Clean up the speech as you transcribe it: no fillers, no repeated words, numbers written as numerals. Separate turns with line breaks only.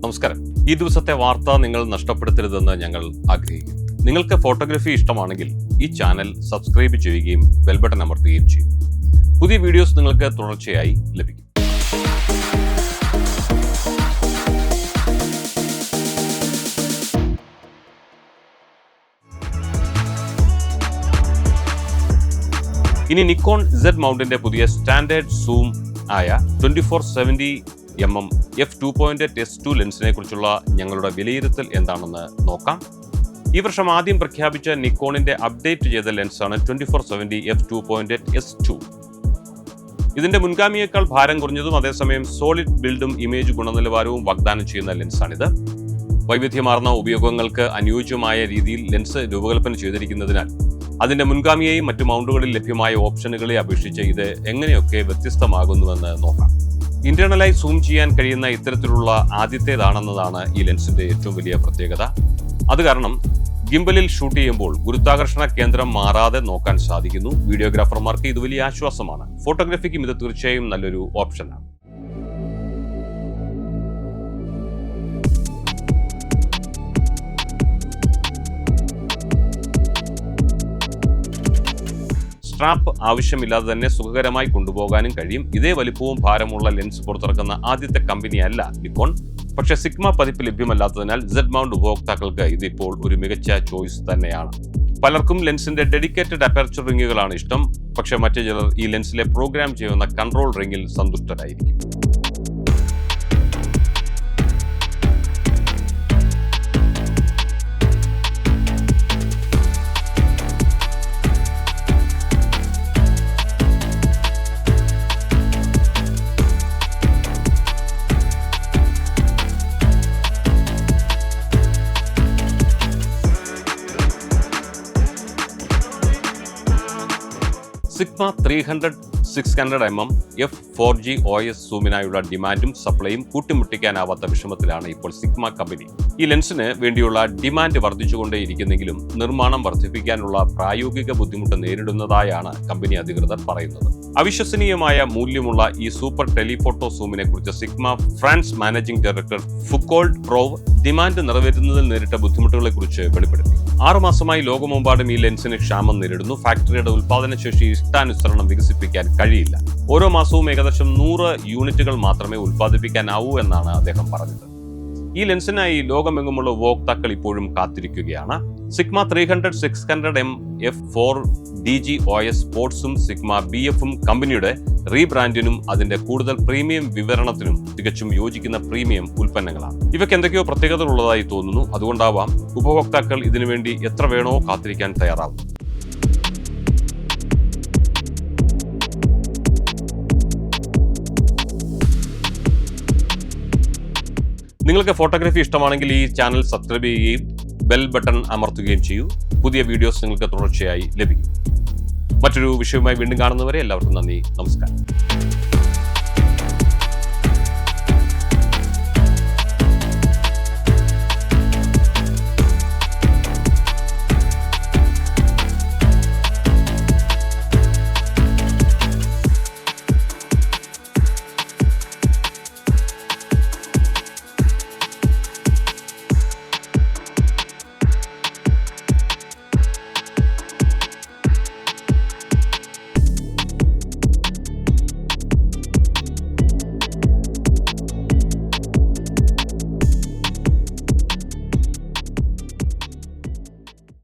നമസ്കാരം. ഈ ദിവസത്തെ വാർത്ത നിങ്ങൾ നഷ്ടപ്പെടുത്തരുതെന്ന് ഞങ്ങൾ ആഗ്രഹിക്കുന്നു. നിങ്ങൾക്ക് ഫോട്ടോഗ്രാഫി ഇഷ്ടമാണെങ്കിൽ ഈ ചാനൽ സബ്സ്ക്രൈബ് ചെയ്യുകയും ബെൽ ബട്ടൺ അമർത്തുകയും ചെയ്യും. പുതിയ വീഡിയോസ് നിങ്ങൾക്ക് തുടർച്ചയായി ലഭിക്കും. ഇനി നിക്കോൺ Z മൗണ്ടിന്റെ പുതിയ സ്റ്റാൻഡേർഡ് സൂം ആയ 2470mm f2.8 ലെൻസിനെ കുറിച്ചുള്ള ഞങ്ങളുടെ വിലയിരുത്തൽ എന്താണെന്ന് നോക്കാം. ഈ വർഷം ആദ്യം പ്രഖ്യാപിച്ച നിക്കോണിന്റെ അപ്ഡേറ്റ് ചെയ്ത ലെൻസാണ് 2470 f2.8S2. ഇതിന്റെ മുൻഗാമിയേക്കാൾ ഭാരം കുറഞ്ഞതും അതേസമയം സോളിഡ് ബിൽഡും ഇമേജ് ഗുണനിലവാരവും വാഗ്ദാനം ചെയ്യുന്ന ലെൻസാണിത്. വൈവിധ്യമാർന്ന ഉപയോഗങ്ങൾക്ക് അനുയോജ്യമായ രീതിയിൽ ലെൻസ് രൂപകൽപ്പന ചെയ്തിരിക്കുന്നതിനാൽ അതിന്റെ മുൻഗാമിയെയും മറ്റു മൗണ്ടുകളിൽ ലഭ്യമായ ഓപ്ഷനുകളെ അപേക്ഷിച്ച് ഇത് എങ്ങനെയൊക്കെ വ്യത്യസ്തമാകുന്നുവെന്ന് നോക്കാം. ഇന്റേണലായി സൂം ചെയ്യാൻ കഴിയുന്ന ഇത്തരത്തിലുള്ള ആദ്യത്തേതാണെന്നതാണ് ഈ ലെൻസിന്റെ ഏറ്റവും വലിയ പ്രത്യേകത. അത് കാരണം ഗിംബലിൽ ഷൂട്ട് ചെയ്യുമ്പോൾ ഗുരുത്വാകർഷണ കേന്ദ്രം മാറാതെ നോക്കാൻ സാധിക്കുന്നു. വീഡിയോഗ്രാഫർമാർക്ക് ഇത് വലിയ ആശ്വാസമാണ്. ഫോട്ടോഗ്രാഫിക്കും ഇത് തീർച്ചയായും നല്ലൊരു ഓപ്ഷനാണ്. സ്ട്രാപ്പ് ആവശ്യമില്ലാതെ തന്നെ സുഖകരമായി കൊണ്ടുപോകാനും കഴിയും. ഇതേ വലിപ്പവും ഭാരമുള്ള ലെൻസ് പുറത്തിറക്കുന്ന ആദ്യത്തെ കമ്പനിയല്ല നിക്കോൺ. പക്ഷേ സിഗ്മ പതിപ്പ് ലഭ്യമല്ലാത്തതിനാൽ Z മൗണ്ട് ഉപഭോക്താക്കൾക്ക് ഇതിപ്പോൾ ഒരു മികച്ച ചോയ്സ് തന്നെയാണ്. പലർക്കും ലെൻസിന്റെ ഡെഡിക്കേറ്റഡ് അപ്പർച്ചർ റിങ്ങുകളാണ് ഇഷ്ടം. പക്ഷേ മറ്റു ചിലർ ഈ ലെൻസിലെ പ്രോഗ്രാം ചെയ്യുന്ന കൺട്രോൾ റിങ്ങിൽ സന്തുഷ്ടരായിരിക്കും. സിഗ്മ 300-600mm f4G OS സൂമിനായുള്ള ഡിമാൻഡും സപ്ലൈയും കൂട്ടിമുട്ടിക്കാനാവാത്ത വിഷമത്തിലാണ് ഇപ്പോൾ സിഗ്മ കമ്പനി. ഈ ലെൻസിന് വേണ്ടിയുള്ള ഡിമാൻഡ് വർദ്ധിച്ചുകൊണ്ടേയിരിക്കുന്നെങ്കിലും നിർമ്മാണം വർദ്ധിപ്പിക്കാനുള്ള പ്രായോഗിക ബുദ്ധിമുട്ട് നേരിടുന്നതായാണ് കമ്പനി അധികൃതർ പറയുന്നത്. അവിശ്വസനീയമായ മൂല്യമുള്ള ഈ സൂപ്പർ ടെലിഫോട്ടോ സൂമിനെ കുറിച്ച് സിഗ്മ ഫ്രാൻസ് മാനേജിംഗ് ഡയറക്ടർ ഫുക്കോൾഡ് പ്രോവ് ഡിമാൻഡ് നിറവേറ്റുന്നതിൽ നേരിട്ട ബുദ്ധിമുട്ടുകളെ കുറിച്ച് വെളിപ്പെടുത്തി. 6 മാസമായി ലോകമെമ്പാടും ഈ ലെൻസിന് ക്ഷാമം നേരിടുന്നു. ഫാക്ടറിയുടെ ഉൽപാദനശേഷി ഇഷ്ടാനുസരണം വികസിപ്പിക്കാൻ കഴിയില്ല. ഓരോ മാസവും ഏകദേശം 100 യൂണിറ്റുകൾ മാത്രമേ ഉൽപ്പാദിപ്പിക്കാനാവൂ എന്നാണ് അദ്ദേഹം പറഞ്ഞത്. ഈ ലെൻസിനായി ലോകമെങ്ങുമുള്ള ഉപഭോക്താക്കൾ ഇപ്പോഴും കാത്തിരിക്കുകയാണ്. സിഗ്മ 300-600mm f4DG OS സ്പോർട്സും സിഗ്മ BFും കമ്പനിയുടെ റീബ്രാൻഡിനും അതിന്റെ കൂടുതൽ പ്രീമിയം വിവരണത്തിനും തികച്ചും യോജിക്കുന്ന പ്രീമിയം ഉൽപ്പന്നങ്ങളാണ്. ഇവയ്ക്ക് എന്തൊക്കെയോ പ്രത്യേകതകൾ ഉള്ളതായി തോന്നുന്നു. അതുകൊണ്ടാവാം ഉപഭോക്താക്കൾ ഇതിനുവേണ്ടി എത്ര വേണോ കാത്തിരിക്കാൻ തയ്യാറാവും. നിങ്ങൾക്ക് ഫോട്ടോഗ്രാഫി ഇഷ്ടമാണെങ്കിൽ ഈ ചാനൽ സബ്സ്ക്രൈബ് ചെയ്യുകയും ബെൽ ബട്ടൺ അമർത്തുകയും ചെയ്യൂ. പുതിയ വീഡിയോസ് നിങ്ങൾക്ക് തുടർച്ചയായി ലഭിക്കും. മറ്റൊരു വിഷയവുമായി വീണ്ടും കാണുന്നവരെ എല്ലാവർക്കും നന്ദി, നമസ്കാരം.